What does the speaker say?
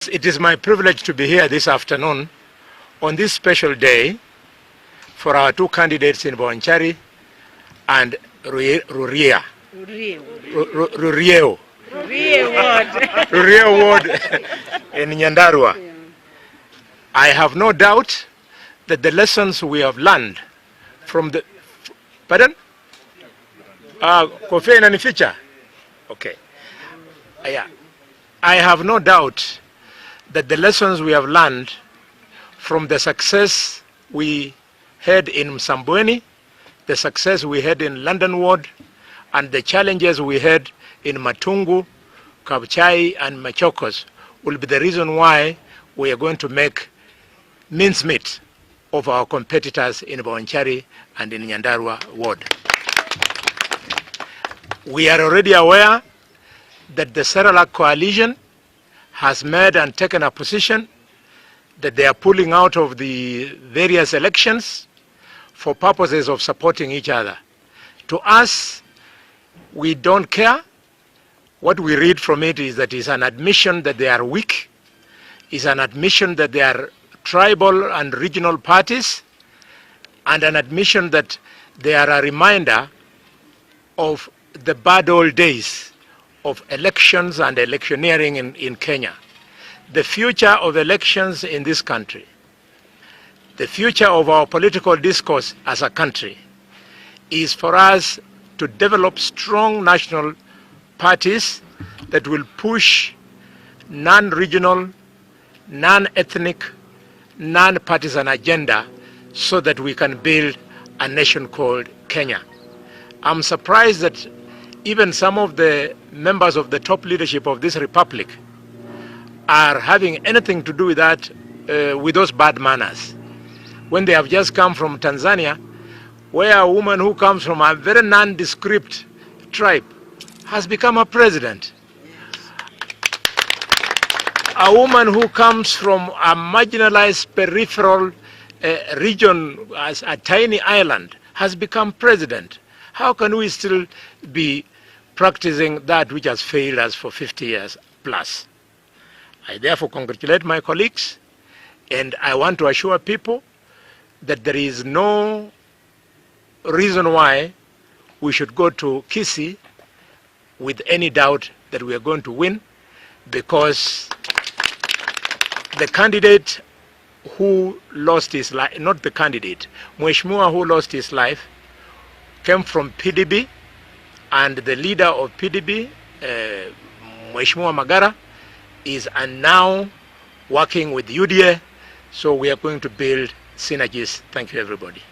It is my privilege to be here this afternoon on this special day for our two candidates in Bonchari and Ruria Ward in Nyandarua. I have no doubt that the lessons we have learned from the... Pardon? Kofi inanificha? Okay. Yeah. I have no doubt that the lessons we have learned from the success we had in Msambweni, the success we had in London Ward, and the challenges we had in Matungu, Kabuchai, and Machokos will be the reason why we are going to make mincemeat of our competitors in Bonchari and in Nyandarua Ward. We are already aware that the Seralak coalition has made and taken a position that they are pulling out of the various elections for purposes of supporting each other. To us, we don't care. What we read from it is that it's an admission that they are weak, it's an admission that they are tribal and regional parties, and an admission that they are a reminder of the bad old days of elections and electioneering in Kenya. The future of elections in this country, the future of our political discourse as a country, is for us to develop strong national parties that will push non-regional, non-ethnic, non-partisan agenda so that we can build a nation called Kenya. I'm surprised that even some of the members of the top leadership of this republic are having anything to do with that, with those bad manners, when they have just come from Tanzania, where a woman who comes from a very nondescript tribe has become a president. A woman who comes from a marginalized peripheral region, as a tiny island, has become president. How can we still be practicing that which has failed us for 50 years plus? I therefore congratulate my colleagues, and I want to assure people that there is no reason why we should go to Kisii with any doubt that we are going to win, because the candidate who lost his life, not the candidate, Mheshimiwa who lost his life, came from PDB, and the leader of PDB, Mheshimiwa Magara, is now working with UDA, so we are going to build synergies. Thank you, everybody.